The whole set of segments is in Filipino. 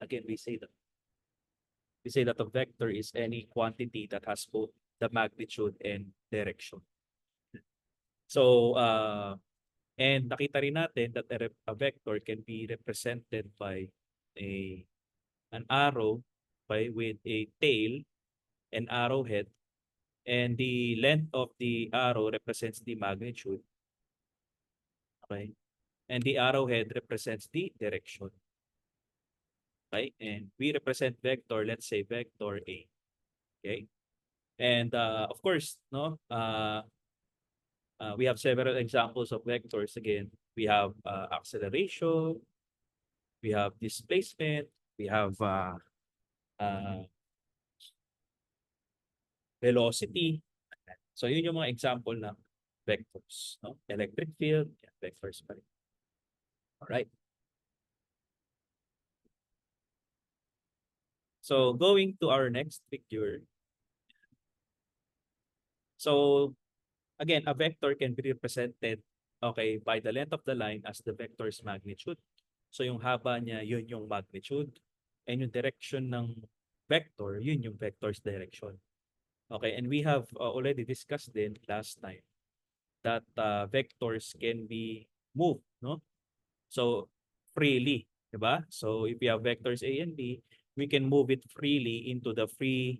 Again, we say that a vector is any quantity that has both the magnitude and direction. So, and nakita rin natin that a vector can be represented by an arrow with a tail and arrowhead, and the length of the arrow represents the magnitude. Okay? And the arrowhead represents the direction. Okay? And we represent vector, let's say vector A. Okay? And of course, no, we have several examples of vectors. Again, we have acceleration, we have displacement, we have velocity. So yun yung mga example ng vectors. No? Electric field, vectors pa rin. Alright. So going to our next picture. So again, a vector can be represented, okay, by the length of the line as the vector's magnitude. So yung haba niya, yun yung magnitude. And yung direction ng vector, yun yung vector's direction. Okay, and we have already discussed din last time that vectors can be moved, no? So freely, diba? So if we have vectors A and B, we can move it freely into the free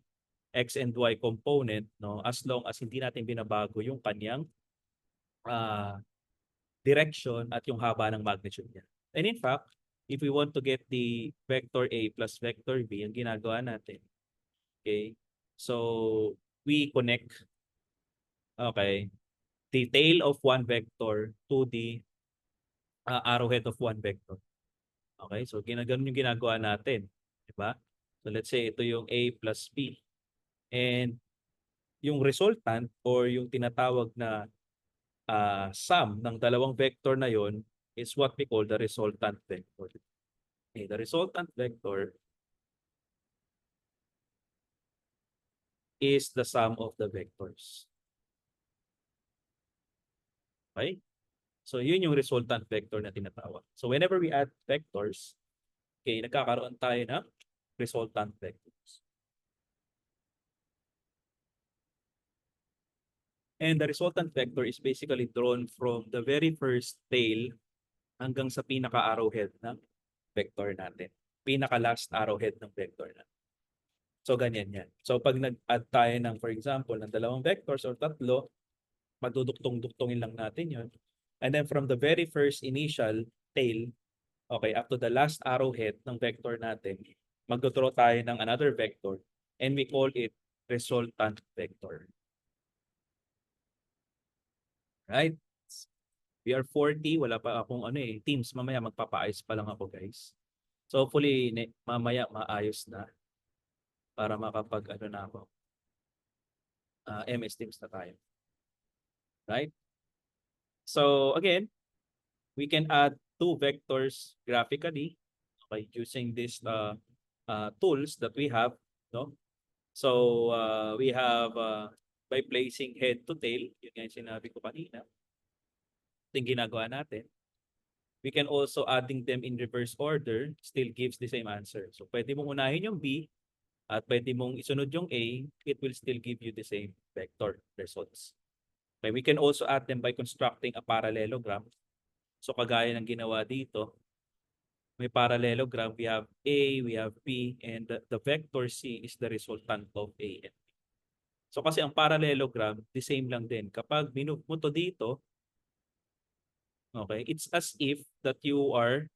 X and Y component, no? As long as hindi natin binabago yung kanyang direction at yung haba ng magnitude niya. And in fact, if we want to get the vector A plus vector B, ang ginagawa natin, okay, so we connect, okay, the tail of one vector to the arrowhead of one vector. Okay, so ganun yung ginagawa natin, di ba? So let's say ito yung A plus B. And yung resultant or yung tinatawag na sum ng dalawang vector na yon is what we call the resultant vector. Okay, the resultant vector is the sum of the vectors. Okay? So yun yung resultant vector na tinatawag. So whenever we add vectors, okay, nagkakaroon tayo ng resultant vectors. And the resultant vector is basically drawn from the very first tail hanggang sa pinaka-arrowhead ng vector natin. Pinaka-last arrowhead ng vector natin. So ganyan yan. So pag nag-add tayo ng, for example, ng dalawang vectors or tatlo, magduduktong-duktongin lang natin yun. And then from the very first initial tail, okay, up to the last arrowhead ng vector natin, magdodraw tayo ng another vector and we call it resultant vector. Right? We are 40, wala pa akong teams, mamaya magpapaayos pa lang ako, guys. So hopefully mamaya maayos na para makapag na ako. MS Teams na tayo. Right? So again, we can add two vectors graphically, okay, using these tools that we have, no? So we have by placing head to tail, yun nga yung sinabi ko kanina. Ito yung ginagawa natin. We can also adding them in reverse order, still gives the same answer. So pwede mong unahin yung B at pwede mong isunod yung A, it will still give you the same vector results. Okay, we can also add them by constructing a parallelogram. So kagaya ng ginawa dito, may parallelogram, we have A, we have B, and the vector C is the resultant of A and B. So kasi ang parallelogram, the same lang din. Kapag minove mo to dito, okay, it's as if that you are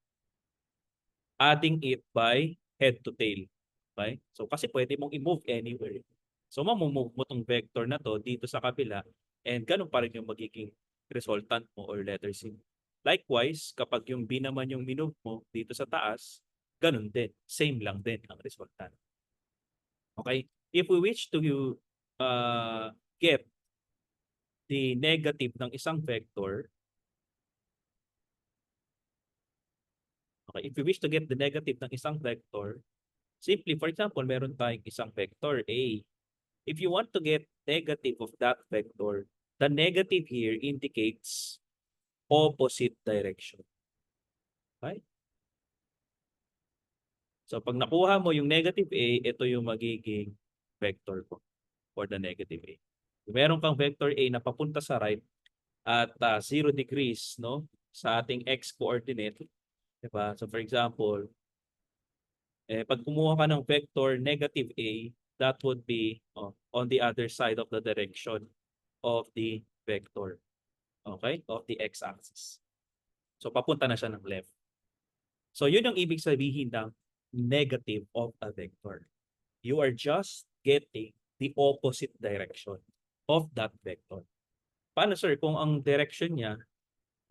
adding it by head to tail. Okay? So kasi pwede mong i-move anywhere. So mamumove mo tong vector na to dito sa kabila and ganun pa rin yung magiging resultant mo or letter C. Likewise, kapag yung B naman yung minove mo dito sa taas, ganun din. Same lang din ang resultant. Okay? If we wish to get the negative ng isang vector, okay, if we wish to get the negative ng isang vector, simply, for example, meron tayong isang vector A. If you want to get negative of that vector, the negative here indicates opposite direction. Right? So pag nakuha mo yung negative A, ito yung magiging vector ko for the negative A. Kung meron kang vector A na papunta sa right at 0 degrees, no, sa ating x coordinate, diba? So for example, pag kumuha ka ng vector negative A, that would be on the other side of the direction of the vector. Okay? Of the x-axis. So papunta na siya ng left. So yun yung ibig sabihin ng negative of a vector. You are just getting the opposite direction of that vector. Paano sir kung ang direction niya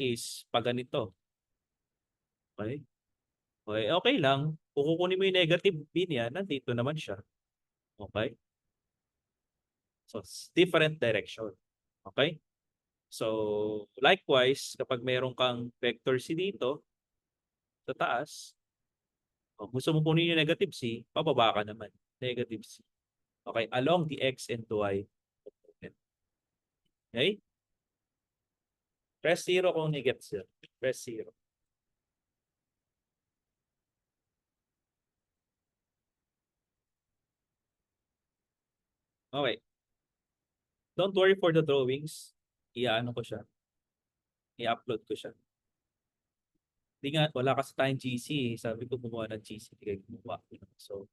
is pa ganito? Okay? Okay, okay lang. Kung kukunin mo yung negative b niya, nandito naman siya. Okay? So, different direction. Okay? So, likewise, kapag meron kang vector C dito, sa taas, gusto mo kunin yung negative C, pababa ka naman. Negative C. Okay? Along the X and Y component. Okay? Press 0 kung ni-gets yun. Press 0. Okay. Don't worry for the drawings. I-ano ko siya. I-upload ko siya. Hindi nga, wala kasi tayong GC. Sabi ko gumawa ng GC. Hindi kayo gumawa. So,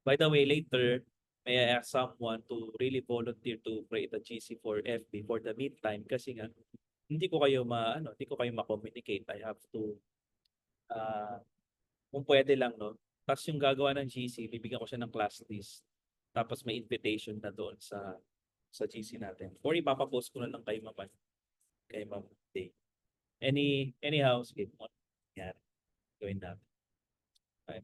by the way, later, may I ask someone to really volunteer to create a GC for FB for the meantime kasi nga, hindi ko kayo hindi ko kayo ma-communicate. I have to, kung pwede lang, no? Tapos yung gagawa ng GC, bibigyan ko siya ng class list. Tapos may invitation na doon sa GC natin. Or ipapapost ko na lang kay Ma'am Day. Anyhow, sige mo. Yan. Gawin natin. Okay.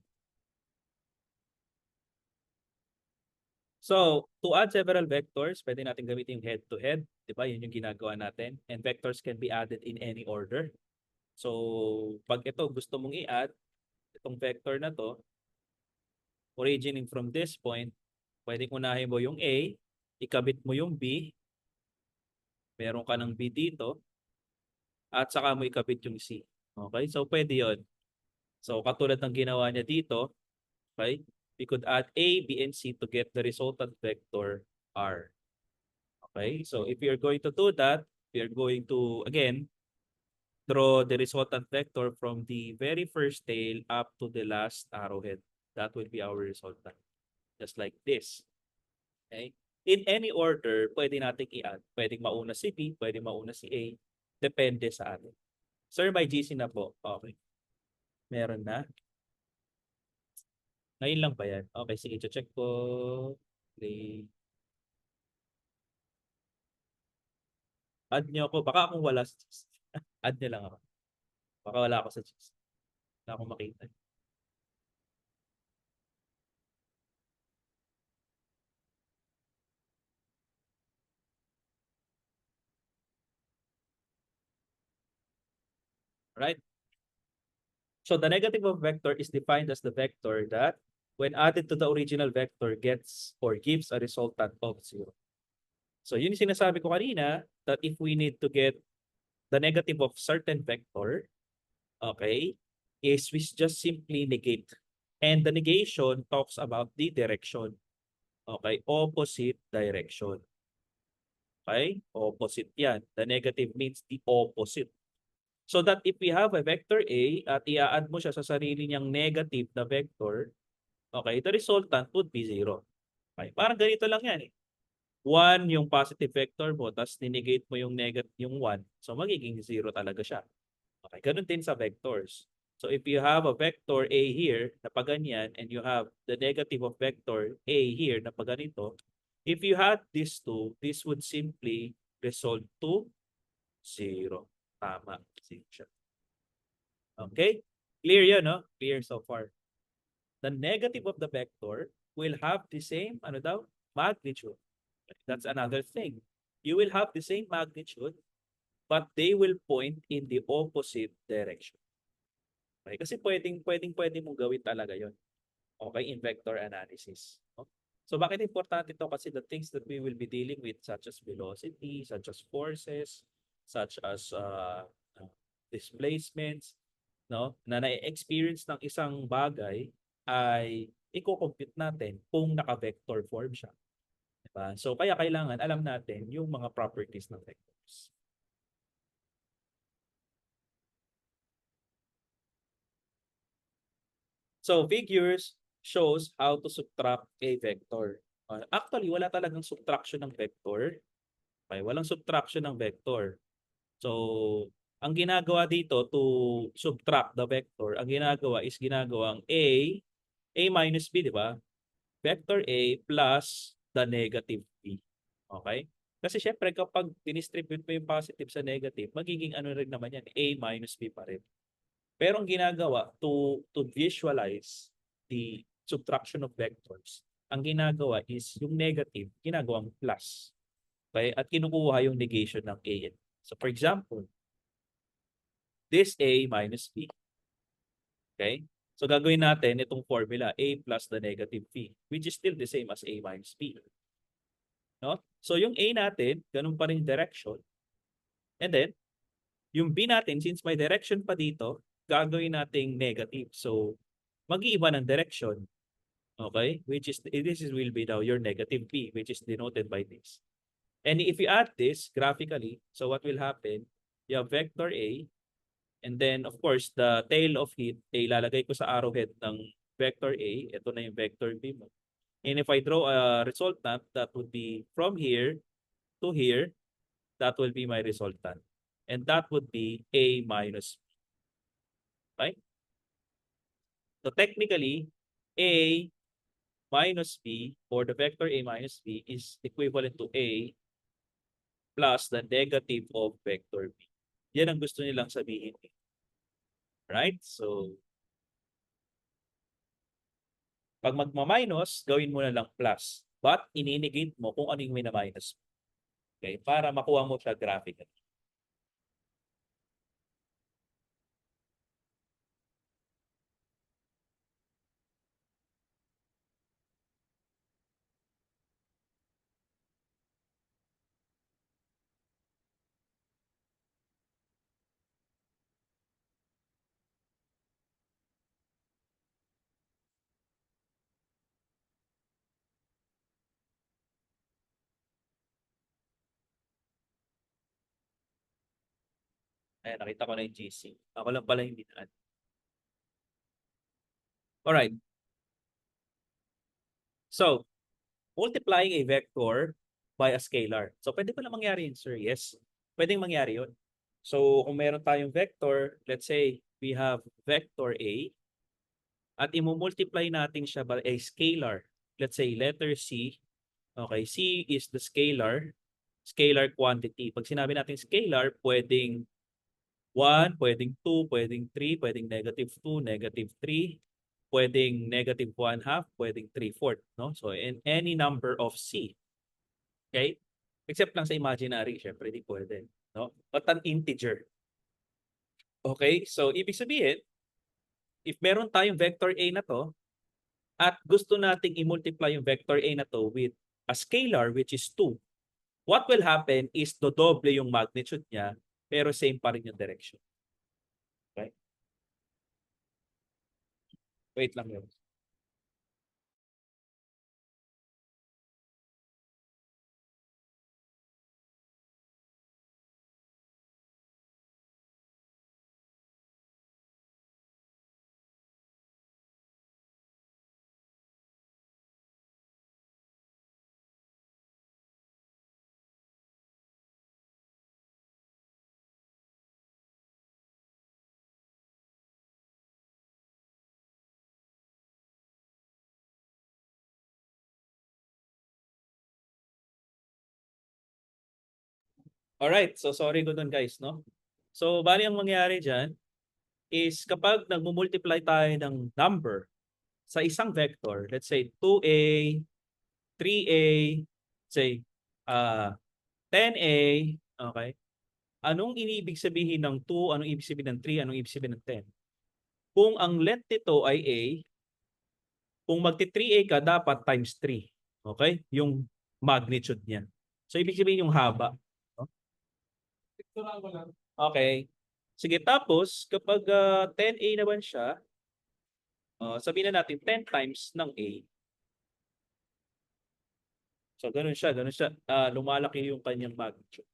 So, to add several vectors, pwede natin gamitin yung head-to-head. Diba? Yun yung ginagawa natin. And vectors can be added in any order. So, pag ito gusto mong i-add, itong vector na to, originating from this point, pwedeng unahin mo yung A, ikabit mo yung B, meron ka ng B dito, at saka mo ikabit yung C. Okay? So, pwede yun. So, katulad ng ginawa niya dito, okay? We could add A, B, and C to get the resultant vector R. Okay? So, if you're going to do that, we are going to, again, draw the resultant vector from the very first tail up to the last arrowhead. That will be our resultant. Just like this. Okay? In any order, pwede natin i-add. Pwedeng mauna si B, pwedeng mauna si A. Depende sa atin. Sir, may GC na po. Okay. Meron na. Ngayon lang ba yan? Okay, sige. Check ko. Okay. Add nyo ako. Baka akong wala sa GC. Add nyo lang ako. Baka wala ako sa GC. Wala akong makita. Right? So the negative of vector is defined as the vector that when added to the original vector gets or gives a resultant of 0. So yun yung sinasabi ko kanina that if we need to get the negative of certain vector, okay, is we just simply negate. And the negation talks about the direction. Okay, opposite direction. Okay, opposite yan. The negative means the opposite. So that if we have a vector A at i-add mo siya sa sarili niyang negative na vector, okay, the resultant would be 0. Okay, parang ganito lang yan eh. 1 yung positive vector mo, tapos ninegate mo yung negative, yung 1. So magiging 0 talaga siya. Okay, ganun din sa vectors. So if you have a vector A here na paganyan and you have the negative of vector A here na paganito, if you had these two, this would simply result to 0. Tama. Okay? Clear yun, no? Clear so far. The negative of the vector will have the same, ano daw? Magnitude. That's another thing. You will have the same magnitude, but they will point in the opposite direction. Okay? Kasi pwede mong gawin talaga yon. Okay? In vector analysis. No? So bakit importante ito? Kasi the things that we will be dealing with such as velocity, such as forces, such as displacements, no, na na-experience ng isang bagay ay i-compute natin kung naka-vector form siya. Diba? So kaya kailangan alam natin yung mga properties ng vectors. So figures shows how to subtract a vector. Actually, wala talagang subtraction ng vector. Okay, walang subtraction ng vector. So, ang ginagawa dito to subtract the vector, ang ginagawa is ginagawang A minus B, di ba? Vector A plus the negative B. Okay? Kasi syempre kapag dinistribute mo yung positive sa negative, magiging ano rin naman yan, A minus B pa rin. Pero ang ginagawa to visualize the subtraction of vectors, ang ginagawa is yung negative, ginagawang plus. Okay? At kinukuha yung negation ng A. So for example, this A minus B. Okay? So gagawin natin itong formula, A plus the negative B, which is still the same as A minus B. No? So yung A natin, ganun pa rin direction. And then, yung B natin, since may direction pa dito, gagawin nating negative. So, mag-iiba ng direction. Okay? Which is, will be now your negative B, which is denoted by this. And if you add this graphically, so what will happen? You have vector A, and then of course, the tail of it, ilalagay ko sa arrowhead ng vector A. Ito na yung vector B mo. And if I draw a resultant, that would be from here to here, that will be my resultant. And that would be A minus B. Right? So technically, A minus B, or the vector A minus B, is equivalent to A plus the negative of vector B. Yan ang gusto nilang sabihin. Right? So, pag magma-minus, gawin mo na lang plus. But, ininegate mo kung ano yung mina-minus mo. Okay? Para makuha mo siya graphically. Ayan, nakita ko na yung GC. Ako lang pala yung binaan. Alright. So, multiplying a vector by a scalar. So, pwede pala mangyari yun, sir? Yes. Pwedeng mangyari yun. So, kung meron tayong vector, let's say we have vector A, at imumultiply natin siya by a scalar. Let's say letter C. Okay, C is the scalar quantity. Pag sinabi natin scalar, pwedeng 1, pwedeng 2, pwedeng 3, pwedeng negative 2, negative 3, pwedeng negative 1/2, pwedeng 3/4. No? So, in any number of C. Okay? Except lang sa imaginary, syempre di pwede. No? But an integer. Okay? So, ibig sabihin, if meron tayong vector A na to, at gusto nating i-multiply yung vector A na to with a scalar which is 2, what will happen is dodoble yung magnitude niya, pero same pa rin yung direction. Okay? Wait lang yun. Alright, so sorry ko dun guys, no? So, bali ang mangyari dyan is kapag nagmumultiply tayo ng number sa isang vector, let's say 2A, 3A, say 10A, okay? Anong inibig sabihin ng 2, anong ibig sabihin ng 3, anong ibig sabihin ng 10? Kung ang length nito ay A, kung magti-3A ka, dapat times 3. Okay? Yung magnitude niya. So, ibig sabihin yung haba. No? Okay. Sige, tapos, kapag 10A naman siya, Sabihin na natin 10 times ng A. So, ganun siya, ganun siya. Lumalaki yung kanyang magnitude.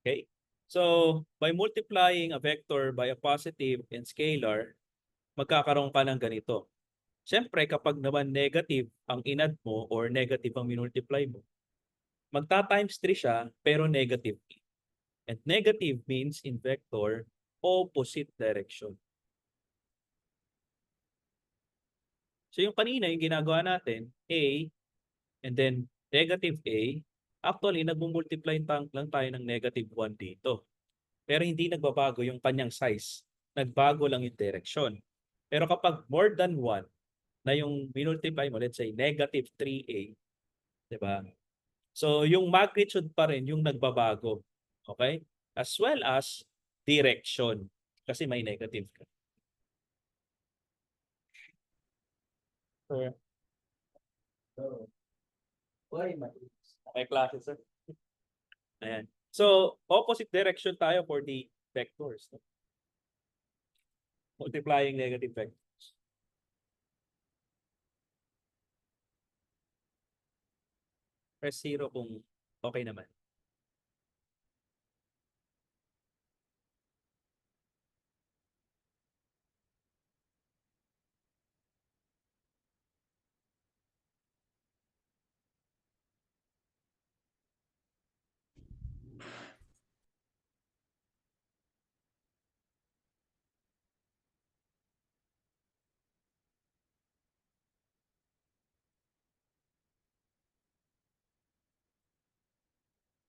Okay? So, by multiplying a vector by a positive and scalar, magkakaroon ka ng ganito. Siyempre, kapag naman negative ang inad mo or negative ang minultiply mo, magta-times 3 siya pero negative. And negative means in vector, opposite direction. So yung kanina, yung ginagawa natin, A, and then negative A, actually, nag-multiply lang tayo ng negative 1 dito. Pero hindi nagbabago yung kanyang size. Nagbago lang yung direction. Pero kapag more than 1 na yung minultiply mo, let's say negative 3A, di ba? So yung magnitude pa rin yung nagbabago. Okay? As well as direction. Kasi may negative ka. Sure. May klase, sir. Ayan. So, opposite direction tayo for the vectors. No? Multiplying negative vectors. Press 0 kung okay naman.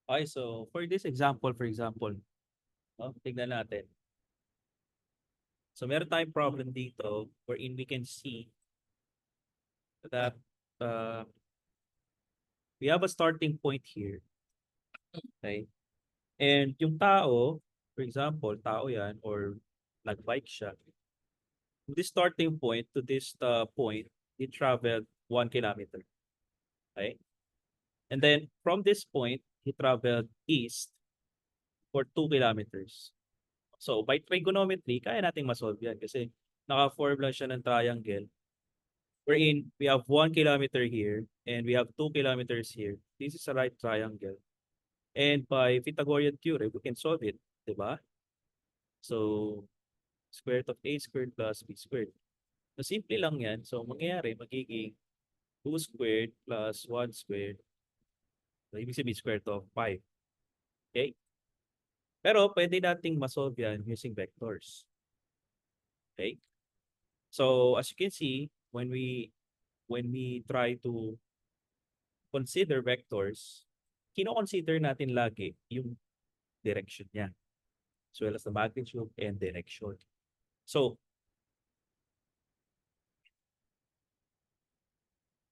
Okay, so for this example, for example, no, tignan natin. So meron tayong problem dito wherein we can see that we have a starting point here. Okay? And yung tao, for example, tao yan or nag-bike siya. From this starting point to this point, he traveled 1 kilometer. Okay? And then from this point, he traveled east for 2 kilometers. So by trigonometry, kaya nating masolve yan kasi naka-form lang siya ng triangle wherein we have 1 kilometer here and we have 2 kilometers here. This is a right triangle. And by Pythagorean theorem, we can solve it. Diba? So, square root of a squared plus b squared. So, simple lang yan. So, mangyayari, magiging 2 squared plus 1 squared. So, ibig sabihin square root of 5. Okay? Pero, pwede nating masolve yan using vectors. Okay? So, as you can see, when we try to consider vectors, kino-consider natin lagi yung direction niya, as well as the magnitude and direction. So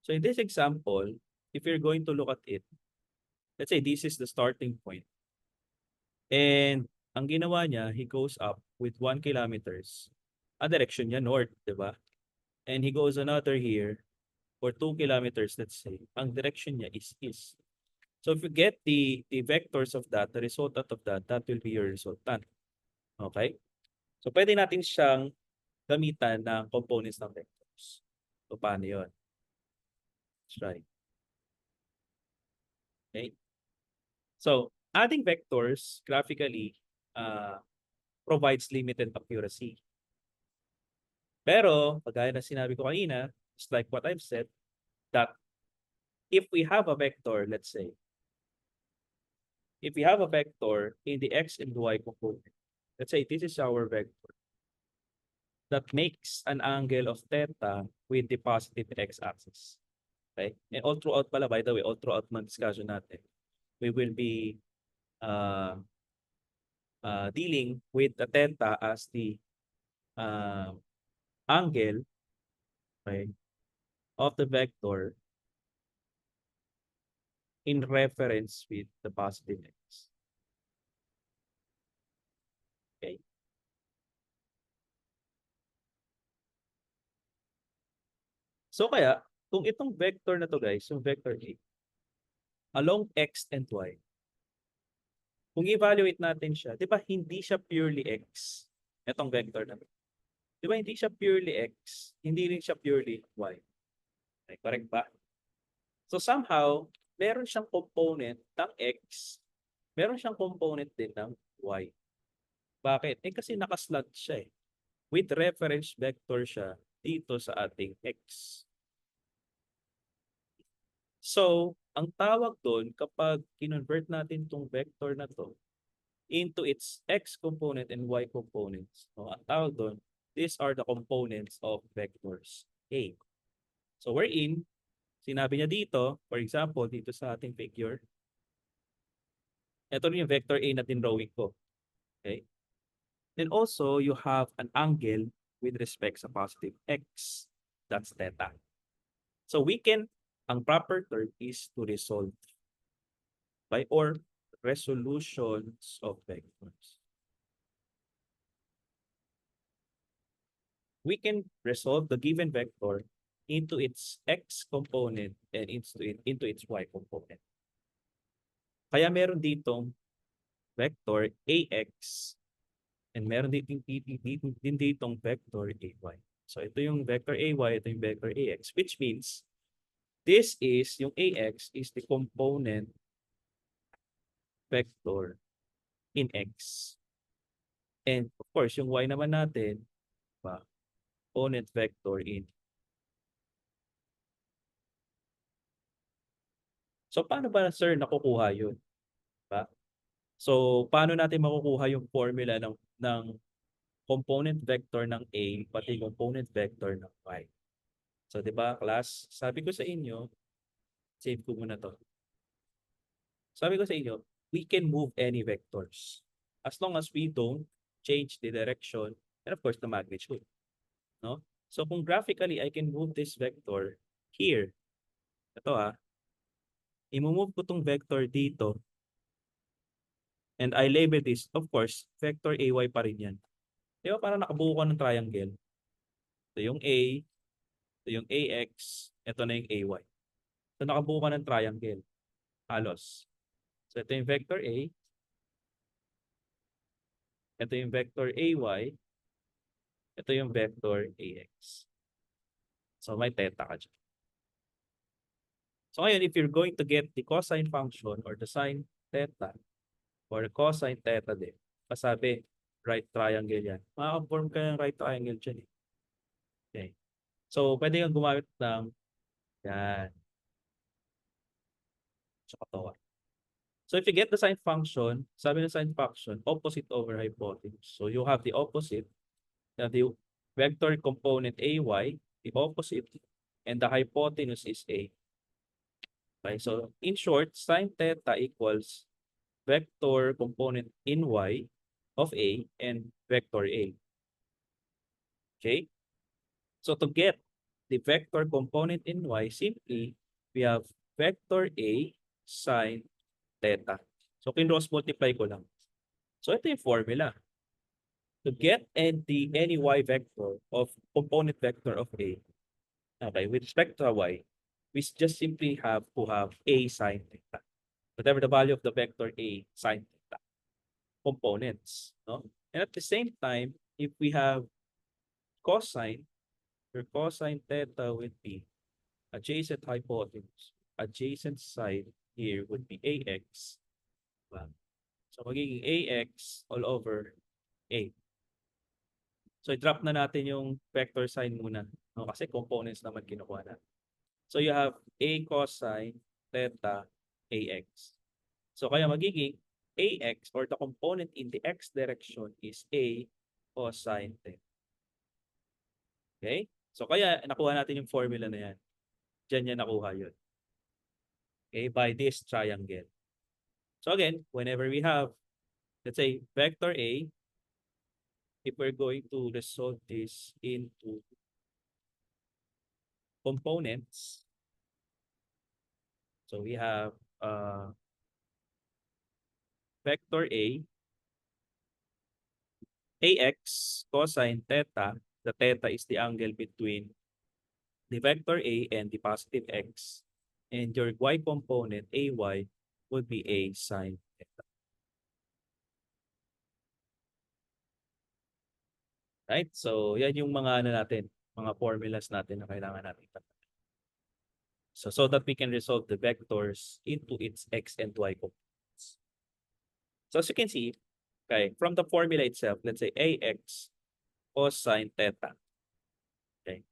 in this example, if you're going to look at it, let's say this is the starting point. And ang ginawa niya, he goes up with 1 kilometers. Ang direction niya north, di ba? And he goes another here for 2 kilometers, let's say. Ang direction niya is east. So if you get the vectors of that, the resultant of that, that will be your resultant. Okay? So pwede natin siyang gamitan ng components ng vectors. So paano yun? Let's try. Okay? So adding vectors graphically provides limited accuracy. Pero, kagaya na sinabi ko kanina, just like what I've said, that if we have a vector, let's say, if we have a vector in the x and y component, let's say this is our vector that makes an angle of theta with the positive x-axis. Okay? And all throughout pala, by the way, all throughout ng discussion natin, we will be dealing with the theta as the angle, okay, of the vector in reference with the positive x. Okay. So kaya, kung itong vector na to guys, yung vector A, along x and y, kung evaluate natin siya, di ba hindi siya purely x? Itong vector na. Di ba hindi siya purely x, hindi rin siya purely y. Okay, correct ba? So somehow, meron siyang component ng x, meron siyang component din ng y. Bakit? Eh kasi nakaslot siya eh. With reference vector siya dito sa ating x. So, ang tawag doon kapag kinonvert natin itong vector na to into its x component and y components, no, ang tawag doon, these are the components of vectors A. So, wherein, sinabi niya dito, for example, dito sa ating figure, ito rin yung vector A na dinrawing ko. Okay? Then also, you have an angle with respect sa positive x. That's theta. So we can, ang proper term is to resolve by or resolutions of vectors. We can resolve the given vector into its x component and into its y component. Kaya meron ditong vector ax and meron din ditong vector ay. So ito yung vector ay, ito yung vector ax, which means this is, yung ax is the component vector in x. And of course, yung y naman natin, component vector in. So paano ba, sir, nakukuha yun? Diba? So paano natin makukuha yung formula ng component vector ng A pati component vector ng Y? So 'di ba, class? Sabi ko sa inyo, save ko muna to. Sabi ko sa inyo, we can move any vectors as long as we don't change the direction and of course the magnitude, no? So kung graphically I can move this vector here. Ito i-move ko tong vector dito and I label this, of course, vector AY pa rin yan. Di ba parang nakabuo ka ng triangle? Ito yung A, ito yung AX, ito na yung AY. So nakabuo ka ng triangle. Halos. So ito yung vector A, ito yung vector AY, ito yung vector AX. So may theta ka dyan. So ngayon, if you're going to get the cosine function or the sine theta or cosine theta din, pasabi, right triangle yan. Maka-form ka ng right triangle dyan eh. Okay. So, pwede kang gumamit ng yan. So, katawa. So, if you get the sine function, sabi ng sine function, opposite over hypotenuse. So, you have the opposite, you have the vector component AY, the opposite, and the hypotenuse is A. Okay, so in short, sine theta equals vector component in Y of A and vector A. Okay? So to get the vector component in Y, simply we have vector A sine theta. So kinross multiply ko lang. So ito yung formula. To get any Y vector of component vector of A, okay, with respect to Y, we just simply have to have A sine theta. Whatever the value of the vector A sine theta components, no? And at the same time, if we have cosine, your cosine theta would be adjacent hypotenuse. Adjacent side here would be AX. So magiging AX all over A. So i-drop na natin yung vector sign muna, no? Kasi components naman kinukuha natin. So you have A cosine theta AX. So kaya magiging AX or the component in the X direction is A cosine theta. Okay? So kaya nakuha natin yung formula na yan. Diyan yan nakuha yun. Okay? By this triangle. So again, whenever we have, let's say, vector A, if we're going to resolve this into components, so we have vector A, AX cosine theta, the theta is the angle between the vector A and the positive X, and your Y component, AY, would be A sine theta. Right? So, yan yung mga ano natin, mga formulas natin na kailangan natin. So that we can resolve the vectors into its x and y components. So as you can see, okay, from the formula itself, let's say ax cosine theta. Okay.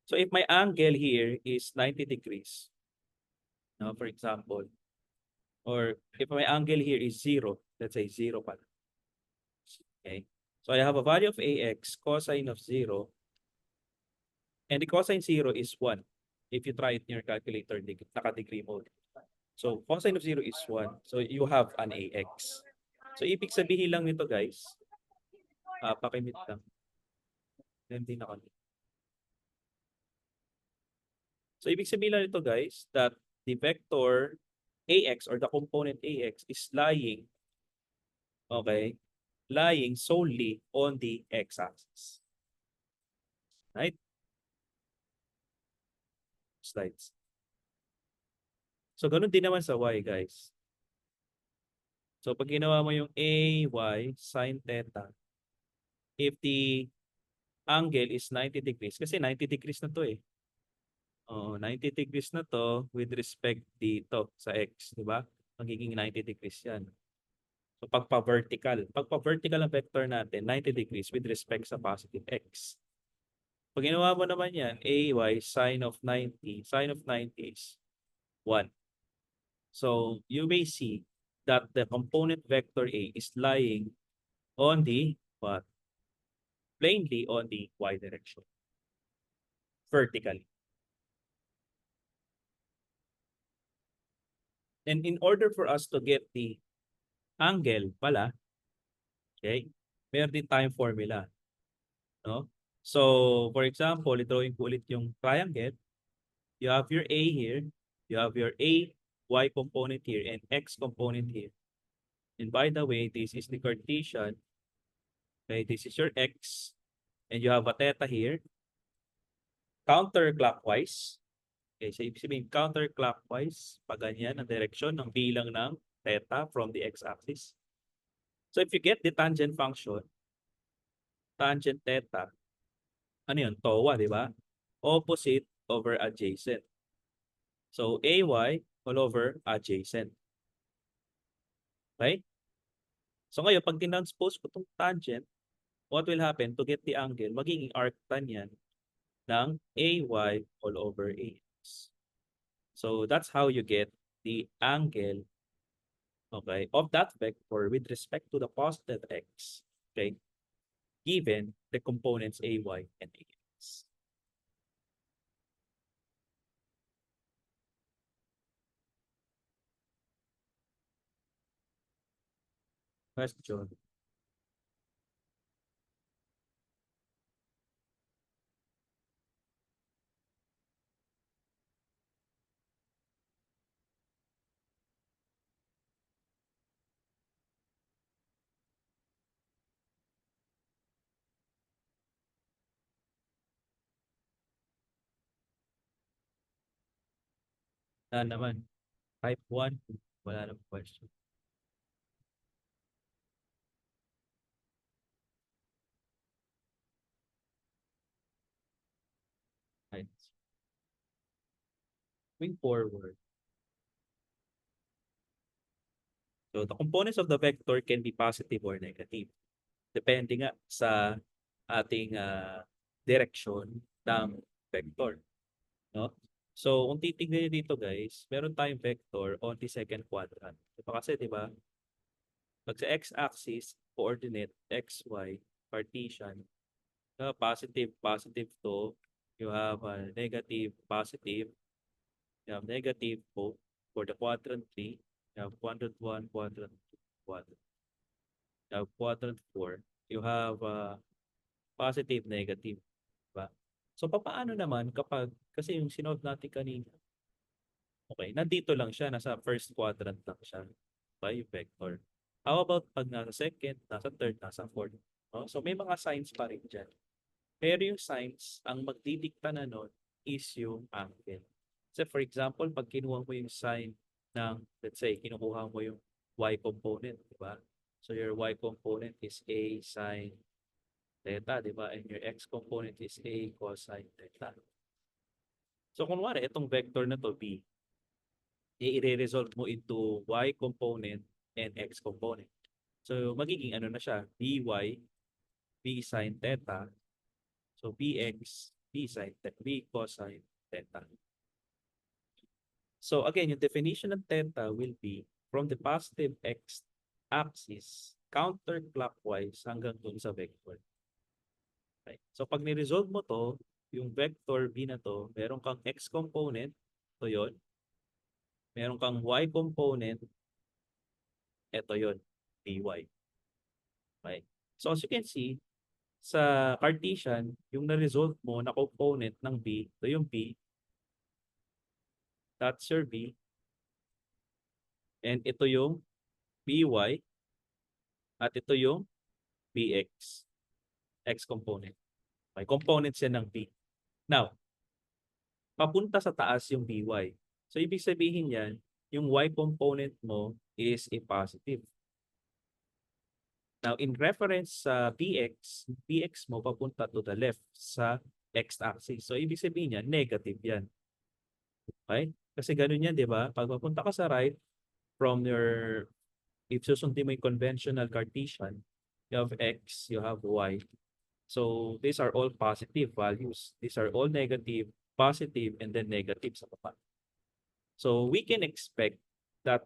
So if my angle here is 90 degrees, now for example, or if my angle here is 0, let's say 0 pala. Okay. So I have a value of ax cosine of 0, and the cosine 0 is 1. If you try it in your calculator, naka-degree mode. So cosine of 0 is 1. So you have an ax. So ibig sabihin lang nito guys, pakimit lang. Hindi na kami. So ibig sabihin lang nito guys that the vector ax or the component ax is lying, okay, lying solely on the x-axis. Right? Slides. So ganun din naman sa y guys. So pag ginawa mo yung ay sin theta, if the angle is 90 degrees, kasi 90 degrees na to eh. 90 degrees na to with respect dito sa x, di ba? Magiging 90 degrees yan. So pagpa-vertical ang vector natin, 90 degrees with respect sa positive x. Pag ginawa mo naman yan, ay sine of 90 is 1. So you may see that the component vector A is lying on the what? Plainly on the y direction. Vertically. And in order for us to get the angle pala, okay, meron din tayong formula. No? So, for example, i-drawing ko ulit yung triangle. You have your A here. You have your A, Y component here, and X component here. And by the way, this is the Cartesian. Okay, this is your X. And you have a theta here. Counterclockwise. Okay, so ibig sabihin counterclockwise, pag ganyan ang direksyon ng bilang ng theta from the x-axis. So if you get the tangent function, tangent theta, ano yun? TOA, di ba? Opposite over adjacent. So AY all over adjacent. Okay? So ngayon, pag tinranspose ko itong tangent, what will happen to get the angle? Magiging arctan yan ng AY all over AX. So that's how you get the angle, okay, of that vector with respect to the positive x, okay, given the components AY and AX. Question. Na naman. Type 1, wala namang question. Right. Moving forward. So the components of the vector can be positive or negative. Depende nga sa ating direction ng vector. No? So, kung titignan niyo dito guys, meron tayong vector on the second quadrant. Diba kasi, di ba? Pag sa x-axis, coordinate, xy, Cartesian, positive, positive to, you have a negative, positive, you have negative both for the quadrant 3, you have quadrant 1, quadrant 2, quadrant. You have quadrant 4, you have positive, negative. Diba? So, papaano naman kapag, kasi yung sinolve natin kanina, okay, nandito lang siya, nasa first quadrant lang siya, by vector. How about pag nasa second, nasa third, nasa fourth? No? So, may mga signs pa rin dyan. Pero yung signs, ang magdidikta na nun is yung angle. So, for example, pag kinuha mo yung sign ng, let's say, kinukuha mo yung y component, di ba? So, your y component is a sine theta, di ba? And your x component is a cosine theta. So kunwari, itong vector na to, b, i-resolve mo into y component and x component. So magiging ano na siya, by b sine theta. So bx, b sine theta, b cosine theta. So again, yung definition of theta will be from the positive x axis counterclockwise hanggang dun sa vector. Okay. So pag ni-resolve mo to, yung vector b na to, meron kang x component, ito yun. Meron kang y component, ito yun, dy. Okay. So as you can see, sa Cartesian, yung na-resolve mo na component ng b, ito yung b, that's your b, and ito yung by, at ito yung bx, x component. May components yan ng b. Now, papunta sa taas yung by. So, ibig sabihin yan, yung y component mo is a positive. Now, in reference sa bx mo papunta to the left sa x-axis. So, ibig sabihin yan, negative yan. Okay? Kasi ganun yan, di ba? Pag papunta ka sa right, from your, if susundin mo yung conventional Cartesian, you have x, you have y. So, these are all positive values. These are all negative, positive, and then negative sa baba. So, we can expect that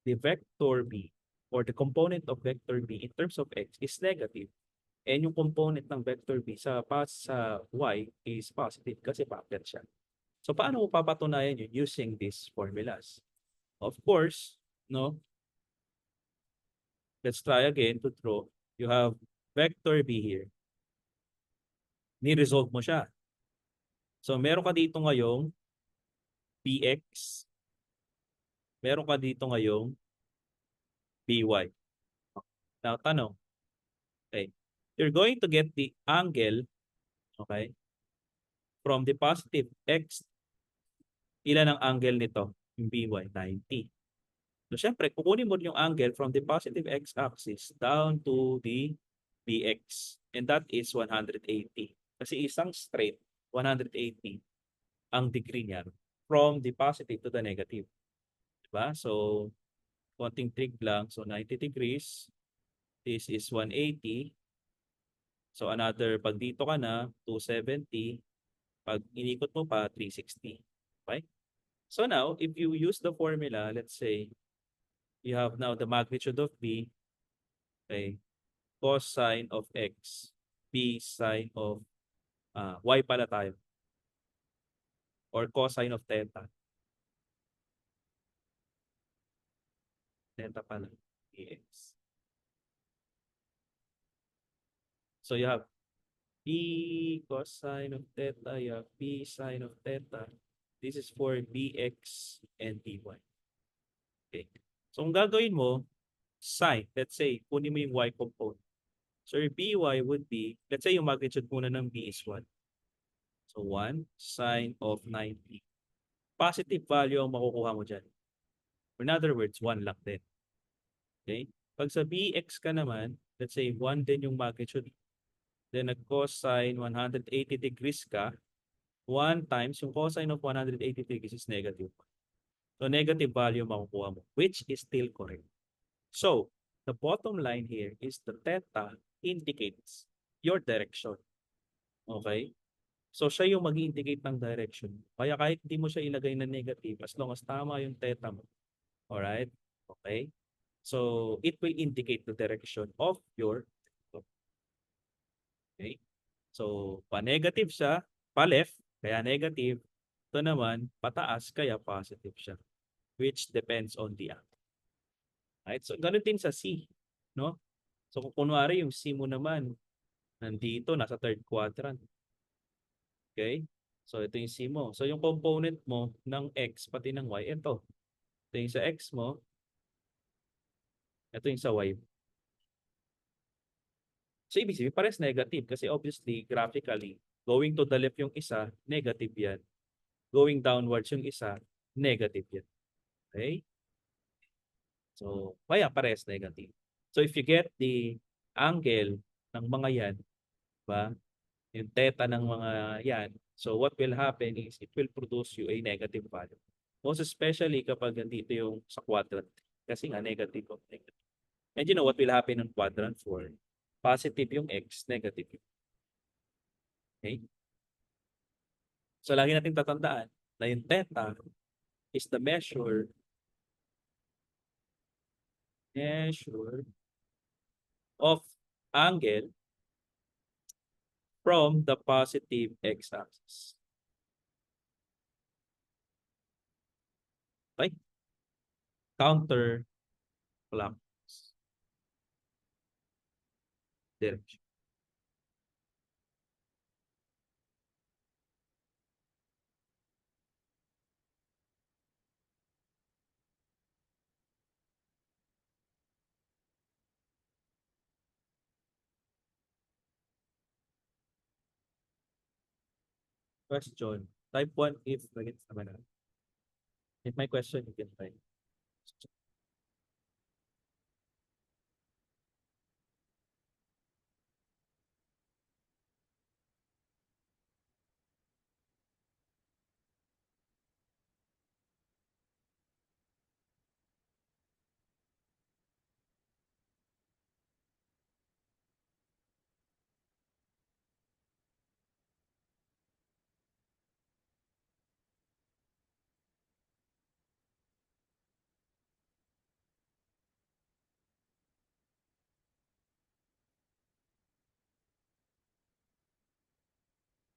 the vector b or the component of vector b in terms of x is negative. And yung component ng vector b sa y is positive kasi packet siya. So, paano mo papatunayan yun using these formulas? Of course, no? Let's try again to draw. You have vector b here. Ni-resolve mo siya. So, meron ka dito ngayong bx. Meron ka dito ngayong by. Now, tanong. Okay. You're going to get the angle, okay, from the positive x. Ilan ang angle nito? Yung by, 90. So, syempre, kukunin mo yung angle from the positive x-axis down to the bx. And that is 180. Kasi isang straight, 180 ang degree niya from the positive to the negative. Diba? So, konting trig lang. So, 90 degrees. This is 180. So, another, pag dito ka na, 270. Pag inikot mo pa, 360. Okay? So, now, if you use the formula, let's say, you have now the magnitude of b, okay, cosine of x, b sine of y pala tayo, or cosine of theta. Theta pala, bx. So you have b cosine of theta, you have b sine of theta. This is for bx and by. Okay. So kung gagawin mo, sine, let's say, kunin mo yung y component. So your by would be, let's say yung magnitude muna ng b is 1. So 1 sine of 90. Positive value ang makukuha mo dyan. In other words, 1 lang din. Okay? Pag sa bx ka naman, let's say 1 din yung magnitude. Then nag-cosine 180 degrees ka, 1 times yung cosine of 180 degrees is negative. So negative value makukuha mo, which is still correct. So, the bottom line here is the theta indicates your direction. Okay? So, siya yung mag-indicate ng direction. Kaya kahit hindi mo siya ilagay na negative, as long as tama yung theta mo. Alright? Okay? So, it will indicate the direction of your vector. Okay? So, pa-negative siya, pa-left, kaya negative. Ito naman, pataas, kaya positive siya. Which depends on the angle. Right? So, ganun din sa C. No? So, kung kunwari yung C mo naman, nandito, nasa third quadrant. Okay? So, ito yung C mo. So, yung component mo ng X pati ng Y, ito. Ito yung sa X mo. Ito yung sa Y. So, ibig sabihin, pares negative. Kasi obviously, graphically, going to the left yung isa, negative yan. Going downwards yung isa, negative yan. Okay? So, kaya pares negative. So, if you get the angle ng mga yan, Ba? Yung theta ng mga yan. So what will happen is it will produce you a negative value. Most especially kapag nandito yung sa quadrant. Kasi nga negative of negative. And you know what will happen in quadrant 4? Positive yung x, negative yung. Okay? So lagi natin tatandaan na yung theta is the measure of angle from the positive x-axis. Okay? Counter clockwise direction. Question. Type 1 if against naman na. If my question, you can try.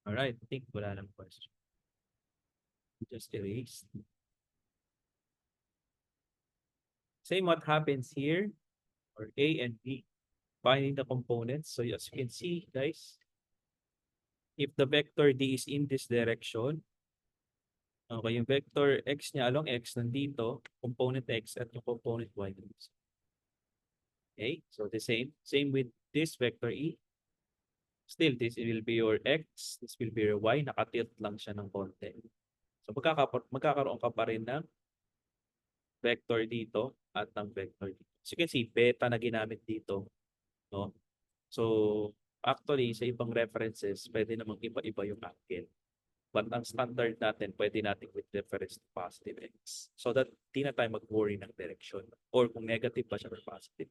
Alright, I think wala nang question. Just erase. Same what happens here for A and B. Finding the components. So as you can see, guys, if the vector D is in this direction, okay, yung vector x niya along x nandito, component x at yung component y nandito. Okay, so the same with this vector E. Still, this will be your x, this will be your y, nakatilt lang siya ng konti. So magkakaroon ka pa rin ng vector dito at ng vector dito. So you can see, beta na ginamit dito. No? So actually, sa ibang references, pwede namang iba-iba yung angle. But ang standard natin, pwede natin with reference to positive x. So that di na tayo mag-worry ng direction. Or kung negative pa siya or positive.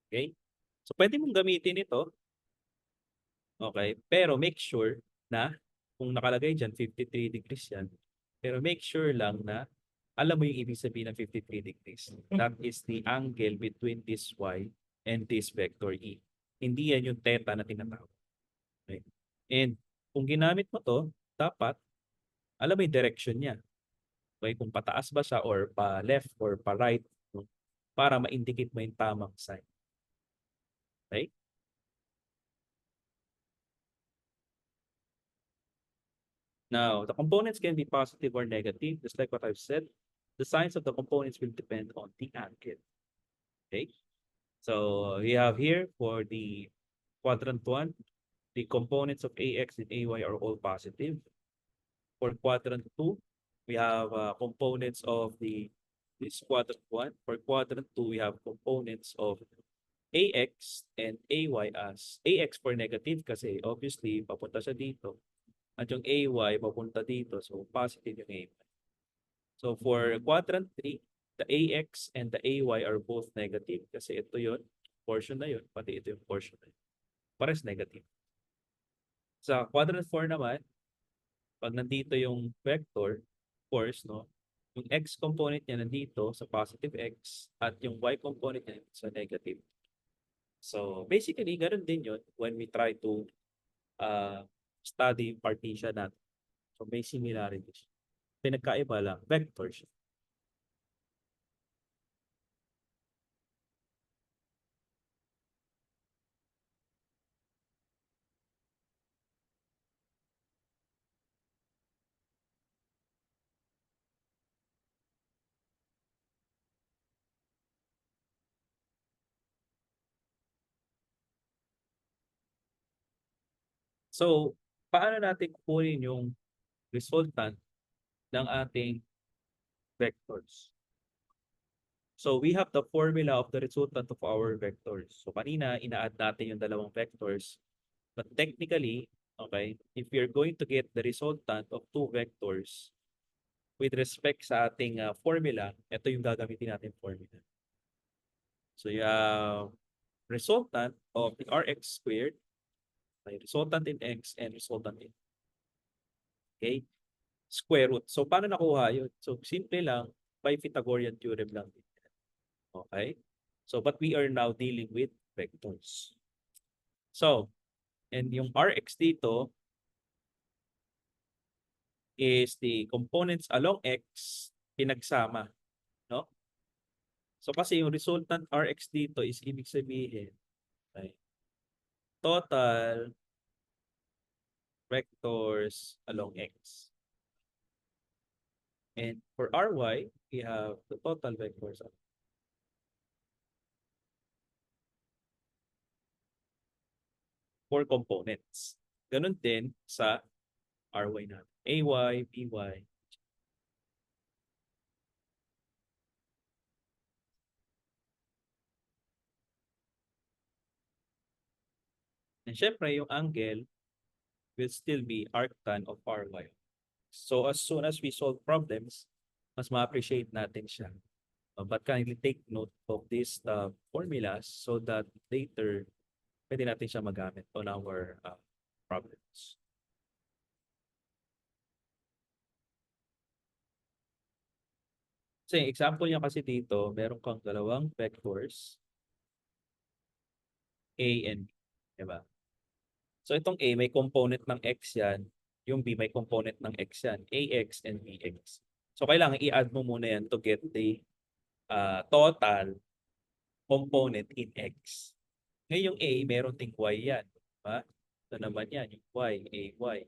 Okay? So pwede mong gamitin ito. Okay? Pero make sure na kung nakalagay dyan, 53 degrees yan. Pero make sure lang na alam mo yung ibig sabihin ng 53 degrees. That is the angle between this y and this vector e. Hindi yan yung theta na tinatawag. Okay? And kung ginamit mo to, dapat alam mo yung direction niya. Okay? Kung pataas ba siya or pa left or pa right, no? Para ma-indicate mo yung tamang sign. Okay? Now, the components can be positive or negative, just like what I've said. The signs of the components will depend on the angle. Okay? So we have here for the quadrant 1, the components of AX and AY are all positive. For quadrant 2, we have components of this quadrant 1. For quadrant 2, we have components of AX and AY as AX for negative kasi obviously papunta siya dito. At yung AY papunta dito. So positive yung AY. So for quadrant 3, the AX and the AY are both negative kasi ito yun, portion na yun, pati ito yung portion na yun. Pares negative. Sa quadrant 4 naman, pag nandito yung vector, of course, no, yung x component niya nandito sa positive x at yung y component niya sa negative. So basically, ganun din yun when we try to study partition natin. So may similarities. Pinagkaiba lang, vectors. So, paano natin kukunin yung resultant ng ating vectors? So, we have the formula of the resultant of our vectors. So, kanina, ina-add natin yung dalawang vectors But technically, okay, if you're going to get the resultant of two vectors with respect sa ating formula, ito yung gagamitin natin formula. So you have resultant of the Rx squared, may resultant in X and resultant in, okay, square root. So paano nakuha yun? So simple lang, by Pythagorean theorem lang. Okay? So but we are now dealing with vectors. So, and yung Rx dito is the components along X pinagsama, no? So kasi yung resultant Rx dito is ibig sabihin, okay, total vectors along X. And for Ry, we have the total vectors of four components. Ganun din sa Ry natin. AY, BY. And syempre, yung angle will still be arctan of Ry. So as soon as we solve problems, mas ma-appreciate natin siya. But kindly take note of these formulas so that later pwede natin siya magamit on our problems. So yung example niya kasi dito, meron kang dalawang vectors, A and B. Diba? So itong A, may component ng X yan. Yung B, may component ng X yan. AX and BX. So kailangan i-add mo muna yan to get the total component in X. Ngayon yung A, meron ting Y yan. Diba? Ito naman yan, yung Y, AY.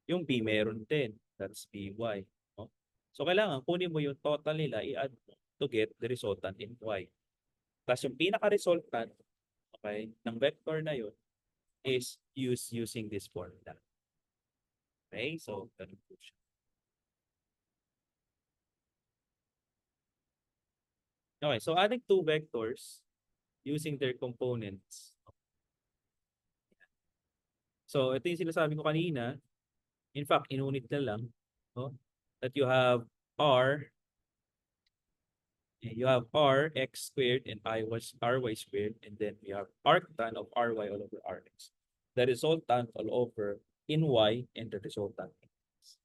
Yung B, meron din. That's BY. No? So kailangan kunin mo yung total nila, i-add mo to get the resultant in Y. Tapos yung pinaka-resultant, okay, ng vector na yun is using this formula. Okay, so ganun po siya. Okay, so adding two vectors using their components. So ito yung sinasabi ko kanina. In fact, inunit na lang, no? That you have R x squared and ry squared, and then we have arctan of ry all over rx. The resultant all over in y and the resultant in x.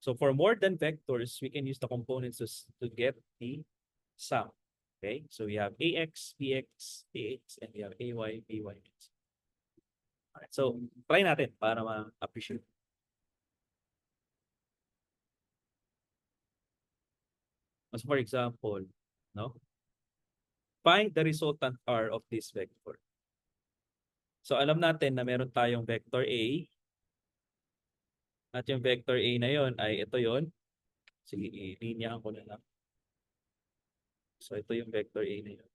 So for more than vectors, we can use the components to get the sum. Okay, so we have ax, bx, ax, and we have ay, by, x. Alright, so try natin para ma-appreciate. As for example, no? Find the resultant R of this vector. So alam natin na meron tayong vector A. At yung vector A na yon ay ito yon. Sige, i-linyahan ko na lang. So ito yung vector A na yon.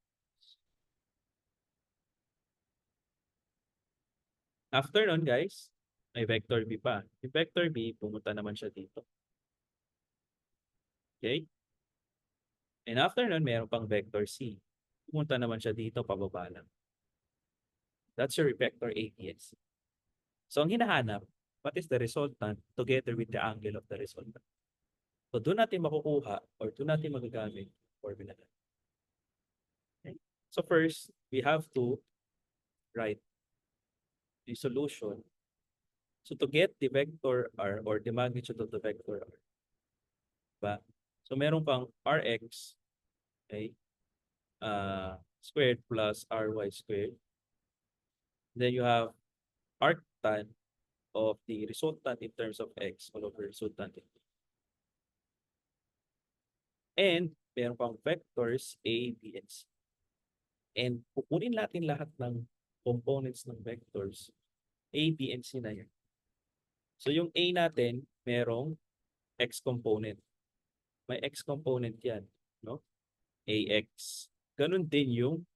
After nun guys, may vector B pa. Yung vector B, pumunta naman siya dito. Okay? And after nun, meron pang vector C. Pumunta naman siya dito, pababa lang. That's your vector A, yes. So ang hinahanap, what is the resultant together with the angle of the resultant? So doon natin makukuha or doon natin magagamit formula na. Okay? So first, we have to write the solution. So to get the vector R or the magnitude of the vector R, diba? So meron pang Rx, okay, squared plus Ry squared. Then you have arctan of the resultant in terms of X all over resultant in B. And meron pang vectors A, B, and C. And kukunin natin lahat ng components ng vectors A, B, and C na yan. So yung A natin, merong X component. May X component yan, no? AX. Ganun din yung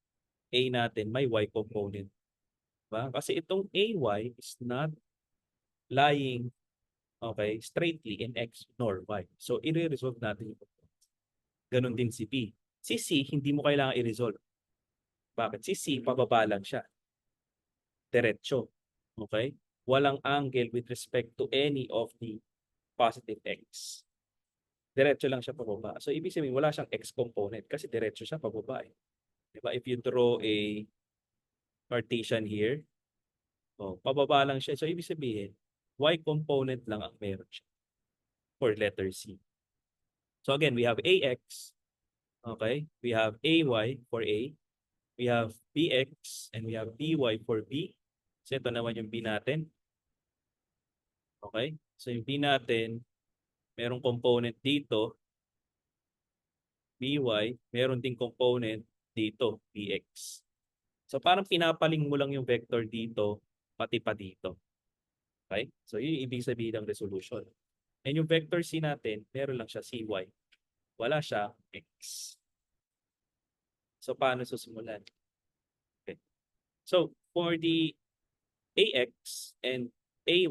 A natin, may Y component. Diba? Kasi itong AY is not lying, okay, straightly in X nor Y. So i-resolve natin yung ganun din si B. Si C, hindi mo kailangan i-resolve. Bakit? Si C, pababa lang siya. diretso. Okay? Walang angle with respect to any of the positive x. Diretso lang siya pababa. So, ibig sabihin, wala siyang x component kasi diretso siya pababa. Diba? If you draw a Cartesian here, pababa lang siya. So, ibig sabihin, y component lang ang meron siya for letter C. So, again, we have ax. Okay? We have ay for A. We have bx and we have by for B. So, ito naman yung B natin. Okay? So, yung B natin, merong component dito, by, meron ding component dito, bx. So, parang pinapaling mo lang yung vector dito, pati pa dito. Okay? So, yun yung ibig sabihin ng resolution. And yung vector C natin, meron lang siya cy. Wala siya x. So, paano susimulan? Okay. So, for the ax and ay,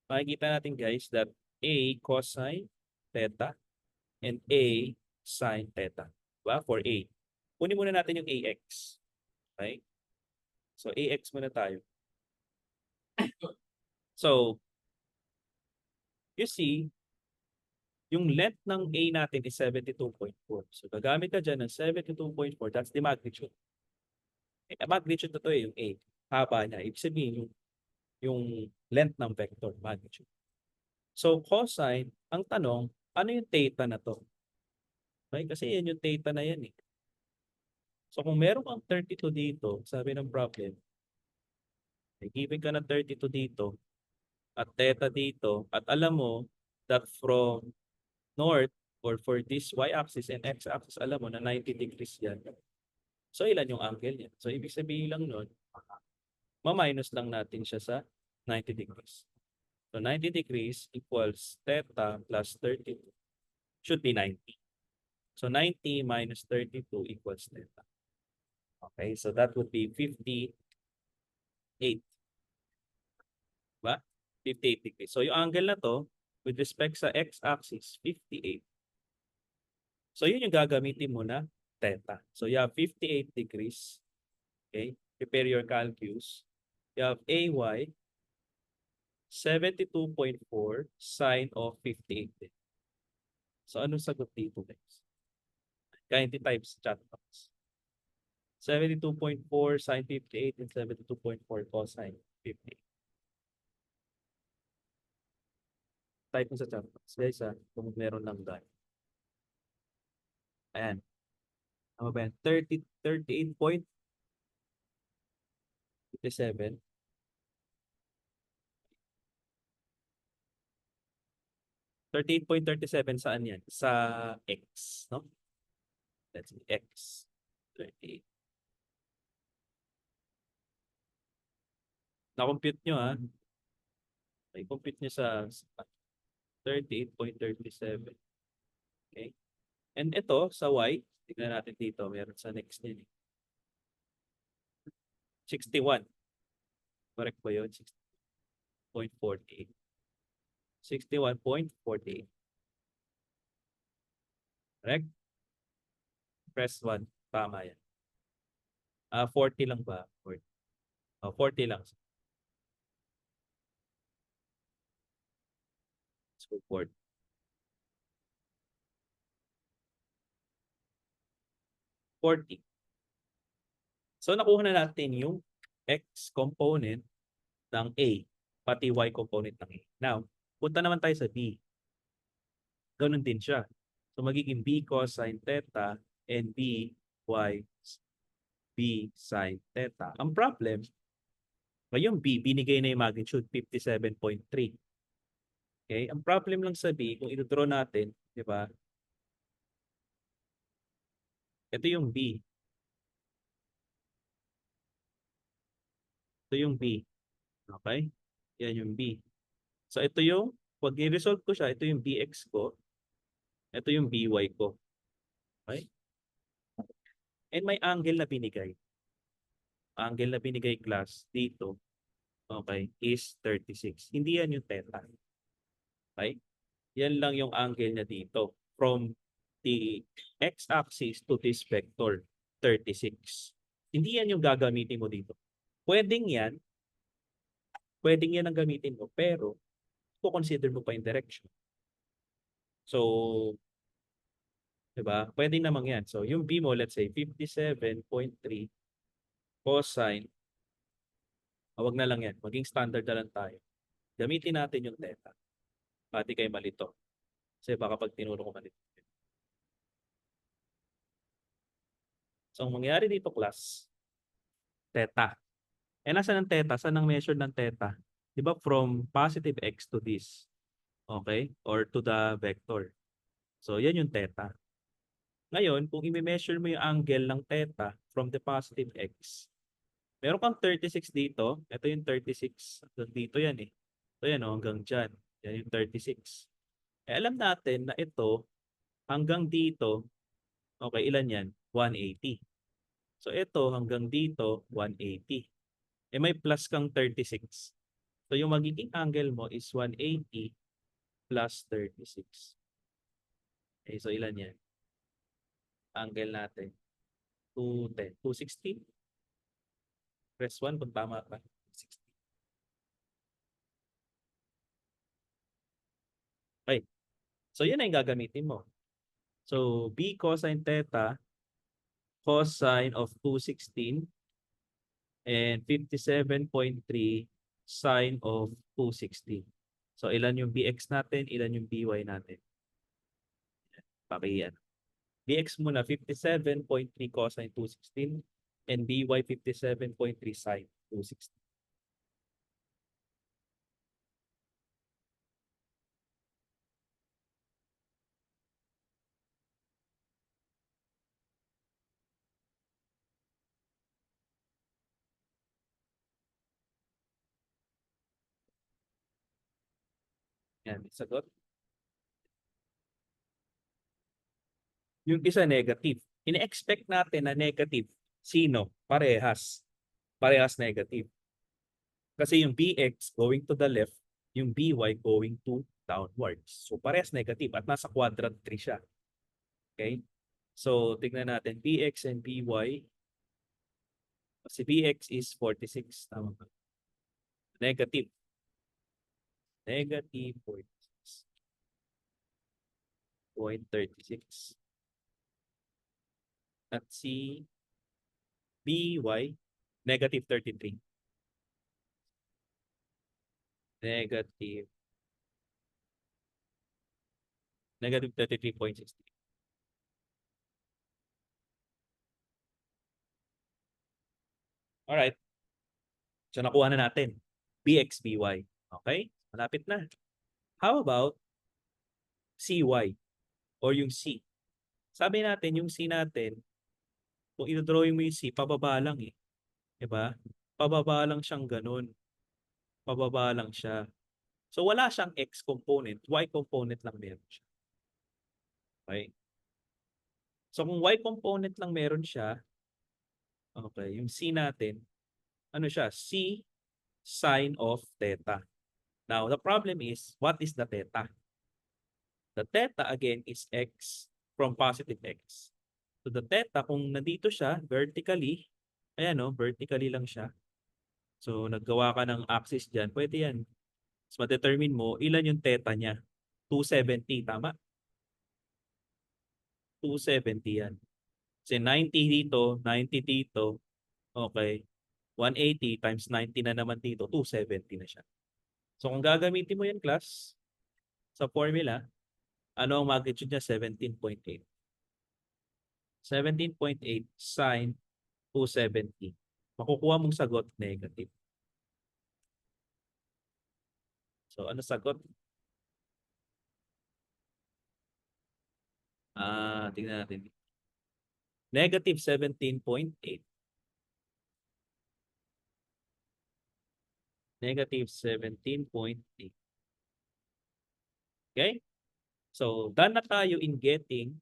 makikita natin guys that a cosine theta and a sine theta. Diba? For a. Kunin muna natin yung ax. Okay? So, ax muna tayo. So, you see, yung length ng A natin is 72.4. So, gagamit ka dyan ng 72.4. That's the magnitude. Magnitude na to yung A. Haba niya. Ibig sabihin yung length ng vector, magnitude. So, cosine, ang tanong, ano yung theta na to? Okay? Kasi yan yung theta na yan eh. So, kung meron kang 32 dito, sabi ng problem, given ka ng 32 dito, at theta dito, at alam mo that from north or for this y-axis and x-axis, alam mo na 90 degrees yan. So, ilan yung angle niya? So, ibig sabihin lang nun, ma-minus lang natin siya sa 90 degrees. So, 90 degrees equals theta plus 32. Should be 90. So, 90 minus 32 equals theta. Okay, so that would be 58. Diba? 58 degrees. So, yung angle na to, with respect sa x-axis, 58. So, yun yung gagamitin mo na theta. So, you have 58 degrees. Okay? Prepare your calculus. You have AY, 72.4 sine of 58. So, anong sagot dito, guys? Kindly type sa chat box. 72.4 sine 58 and 72.4 cosine 58. Type mo sa chat box, guys, kung meron lang dahil. Ayan. Ano ba yan? 38.57. 38.37 saan yan? Sa x, no? Let's see, x. 38. Na-compute nyo, ha? I-compute nyo sa 38.37. Okay? And ito, sa y, tignan natin dito, meron sa next din. 61. Correct ba yun? 60.48. 61.48. Correct? Press 1. Tama yan. 40 lang ba? 40. 40 lang. So, 40. 40. So, nakuha na natin yung x component ng A, pati y component ng A. Now, punta naman tayo sa B. Ganun din siya. So, magiging B cosine theta and B y B sine theta. Ang problem, yung B, binigay na yung magnitude, 57.3. Okay? Ang problem lang sa B, kung ito-draw natin, di ba? Ito yung B. Ito yung B. Okay? Yan yung B. So, ito yung, pag i-resolve ko siya, ito yung BX ko. Ito yung BY ko. Okay? And may angle na binigay. Angle na binigay class dito, okay, is 36. Hindi yan yung theta. Okay? Yan lang yung angle niya dito. From the x-axis to this vector, 36. Hindi yan yung gagamitin mo dito. Pwedeng yan ang gamitin mo, pero consider mo pa yung direction. So, diba? Pwedeng naman yan. So, yung B mo, let's say, 57.3 cosine. Wag na lang yan. Maging standard na lang tayo. Gamitin natin yung theta. Pati kayo malito. Kasi baka pag tinuro ko malito. So, ang mangyari dito, class, theta. Nasaan ang theta? Saan ang measure ng theta? Di ba from positive x to this? Okay? Or to the vector. So, yan yung theta. Ngayon, kung i-measure mo yung angle ng theta from the positive x, meron kang 36 dito. Ito yung 36. Dito yan eh. Ito yan hanggang dyan. Yan yung 36. Alam natin na ito hanggang dito, okay, ilan yan? 180. So ito hanggang dito, 180. May plus kang 36. So yung magiging angle mo is 180 plus 36. Okay, so ilan yan? Angle natin. 210. 260. Press 1 kung tama ka. 60. Okay. So yun ay gagamitin mo. So B cosine theta, cosine of 216 and 57.3 sine of 216. So ilan yung BX natin, ilan yung BY natin. Pakiyan. BX muna 57.3 cosine 216 and BY 57.3 sine 216. Yan, sagot. Yung isa negative. Ine-expect natin na negative. Sino? Parehas. Parehas negative. Kasi yung BX going to the left, yung BY going to downwards. So parehas negative at nasa quadrant 3 siya. Okay? So tignan natin BX and BY. Si BX is 46. Tama ba? Negative. Negative 46.36. At si BY, negative 33. Negative 33.63. Alright. So nakuha na natin. BX, BY. Okay? Malapit na. How about CY or yung C? Sabi natin, yung C natin, kung i-drawing mo yung C, pababa lang eh. Diba? Pababa lang siyang ganun. Pababa lang siya. So wala siyang X component, Y component lang meron siya. Okay? So kung Y component lang meron siya, okay, yung C natin, ano siya? C sine of theta. Now, the problem is, what is the theta? The theta again is X from positive X. So the theta, kung nandito siya, vertically, ayan o, vertically lang siya. So naggawa ka ng axis dyan, pwede yan. So ma-determine mo, ilan yung theta niya? 270, tama? 270 yan. Kasi 90 dito, 90 dito, okay. 180 times 90 na naman dito, 270 na siya. So kung gagamitin mo yan, class, sa formula, ano ang magnitude niya? 17.8. 17.8 sine 270. Makukuha mong sagot, negative. So ano sagot? Tingnan natin. Negative 17.8. Negative 17.8. Okay? So, done na tayo in getting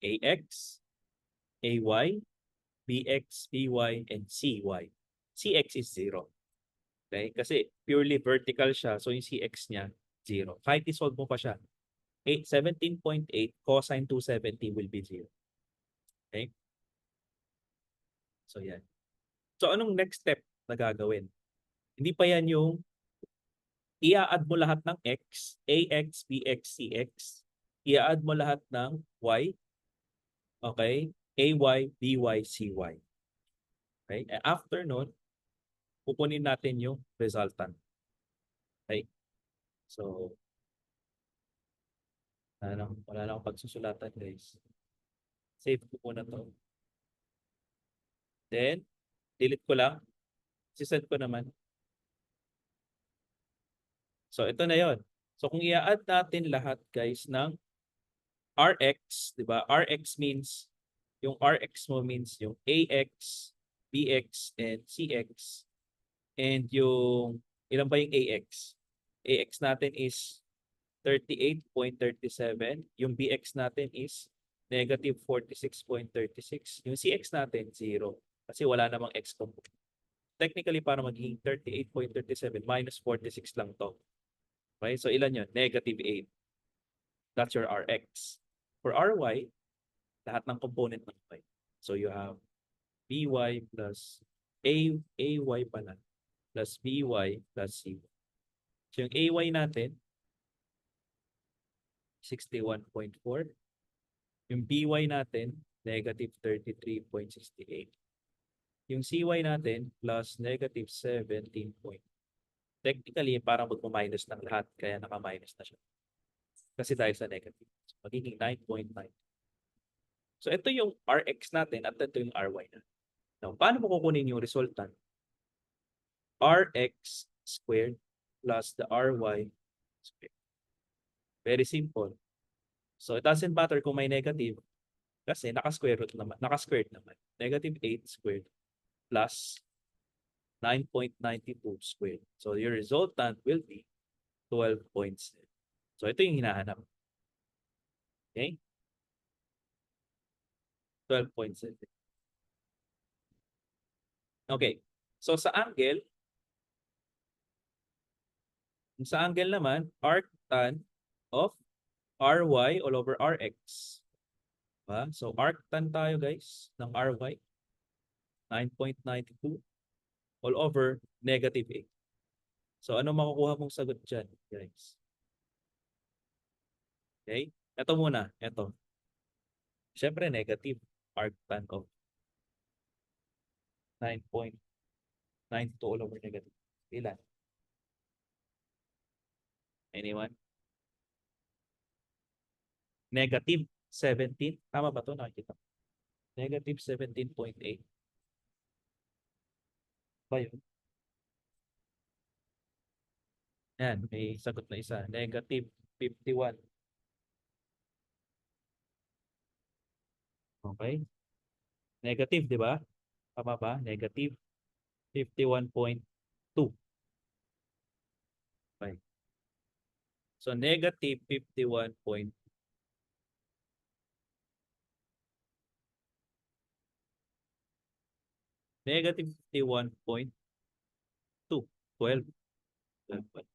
AX, AY, BX, BY, and CY. CX is 0. Okay? Kasi purely vertical siya. So, yung CX niya, 0. Kahit isolve mo pa siya, 17.8 cosine 270 will be 0. Okay? So, yan. So, anong next step? na gagawin. Hindi pa yan yung i-add mo lahat ng x, ax, bx, cx. I-add mo lahat ng y, okay? Ay, by, cy. Okay? And after nun, pupunin natin yung resultant. Okay? So, wala na akong pagsusulatan, guys. Save ko muna to. Then, delete ko lang. Sisend ko naman. So, ito na yon. So, kung i-add natin lahat, guys, ng Rx, di ba? Rx means, yung Rx mo means yung AX, BX, and CX. And yung, ilan ba yung AX? AX natin is 38.37. Yung BX natin is negative 46.36. Yung CX natin, 0. Kasi wala namang X component. Technically, para magiging 38.37 minus 46 lang to. Okay? So, ilan yun? Negative 8. That's your Rx. For Ry, lahat ng component ng y. So, you have by plus ay pala plus by plus cy. So, yung ay natin, 61.4. Yung by natin, negative 33.68. Yung cy natin, plus negative 17. Technically, parang magma-minus ng lahat, kaya naka-minus na siya. Kasi dahil sa negative. So, magiging 9.9. So, ito yung Rx natin at ito yung Ry natin. Now, paano mo kukunin yung resultant? Rx squared plus the Ry squared. Very simple. So, it doesn't matter kung may negative kasi naka-squared naman. Negative 8 squared plus 9.92 squared. So, your resultant will be 12.7. So, ito yung hinahanap. Okay? 12.7. Okay. So, sa angle naman, arctan of Ry all over Rx. Diba? So, arctan tayo guys ng Ry. 9.92 all over negative 8. So, ano makukuha mong sagot dyan, guys? Okay? Ito muna. Ito. Siyempre, negative. Arctan of 9.92 all over negative. Ilan? Anyone? Negative 17. Tama ba ito? Nakikita. Negative 17.8. Ba yun? Yan, may sagot na isa. Negative 51. Okay? Negative, di ba? Tama ba? Negative 51.2. Okay. So, negative 51. Negative 51.2. 12. 12.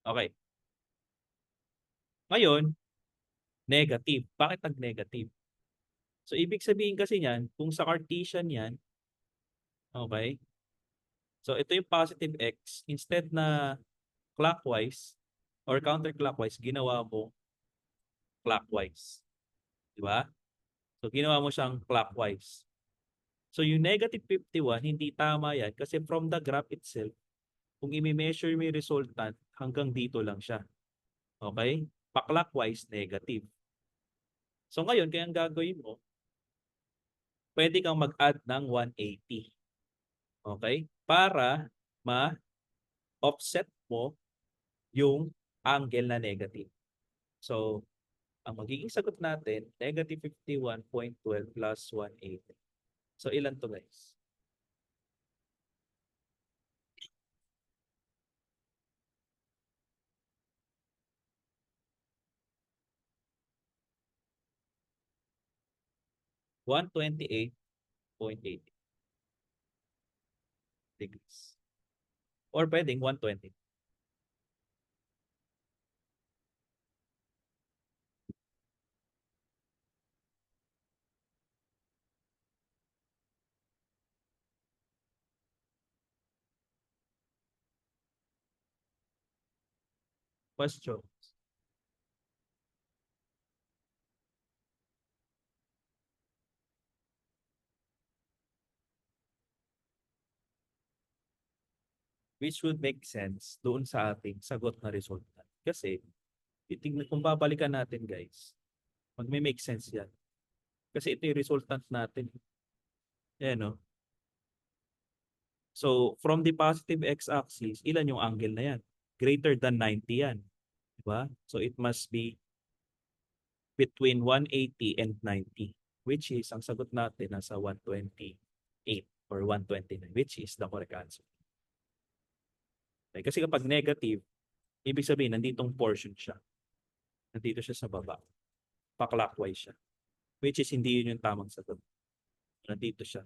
Okay. Ngayon, negative. Bakit nag-negative? So, ibig sabihin kasi niyan, kung sa Cartesian yan, okay, so ito yung positive x, instead na clockwise or counterclockwise, ginawa mo clockwise. Di ba? So, ginawa mo siyang clockwise. So, yung negative 51, hindi tama yan kasi from the graph itself, kung i-measure mo yung resultant, hanggang dito lang siya. Okay? Pa-clockwise, negative. So, ngayon, kaya ang gagawin mo, pwede kang mag-add ng 180. Okay? Para ma-offset mo yung angle na negative. So, ang magiging sagot natin, negative 51.12 plus 180. So, ilan to guys? $128.80 degrees. Or pwedeng 120. Question. Which would make sense doon sa ating sagot na resultant. Kasi, titignan kung babalikan natin guys, magme-make sense yan. Kasi ito yung resultant natin. Ayan, no? So, from the positive x-axis, ilan yung angle na yan? Greater than 90 yan. Diba? So, it must be between 180 and 90, which is, ang sagot natin nasa 128 or 129, which is the correct answer. Okay? Kasi kapag negative, ibig sabihin, nanditong portion siya. Nandito siya sa baba. Pa-clockwise siya. Which is, hindi yun yung tamang sagot. Nandito siya.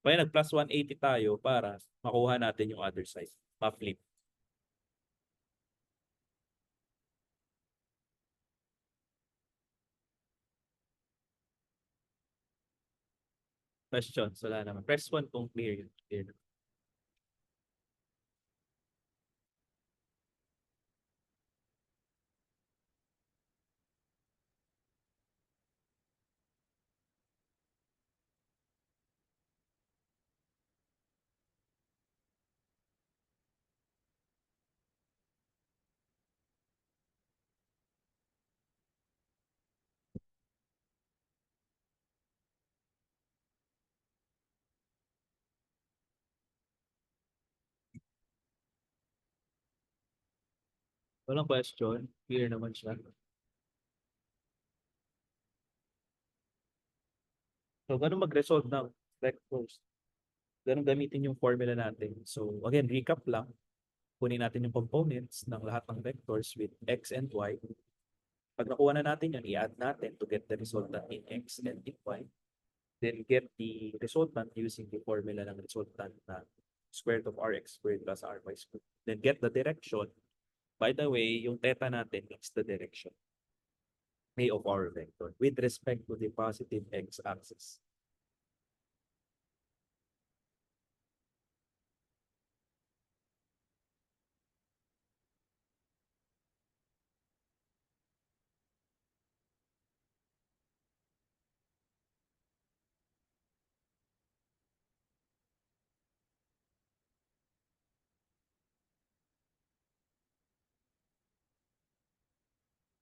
Kaya nag-plus 180 tayo para makuha natin yung other side. Pa-flip. Questions? Wala naman. Press 1 kung clear yun. Clear na. Walang question. Clear naman siya. So, ganun mag-resolve ng vectors. Ganun gamitin yung formula natin. So, again, recap lang. Kunin natin yung components ng lahat ng vectors with x and y. Pag nakuha na natin yun, i-add natin to get the resultant in x and in y. Then get the resultant using the formula ng resultant na square root of rx squared plus ry squared. Then get the direction. By the way, yung theta natin is the direction A of our vector with respect to the positive x-axis.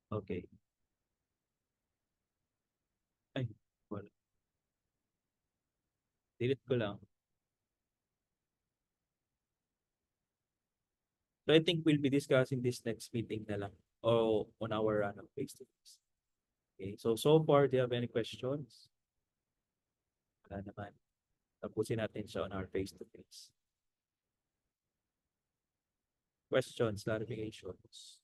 Okay. Ay, wala. Delete ko lang. So I think we'll be discussing this next meeting na lang or on our face-to-face. Okay, so far, do you have any questions? Wala naman. Tapusin natin siya on our face-to-face. Questions, clarifications.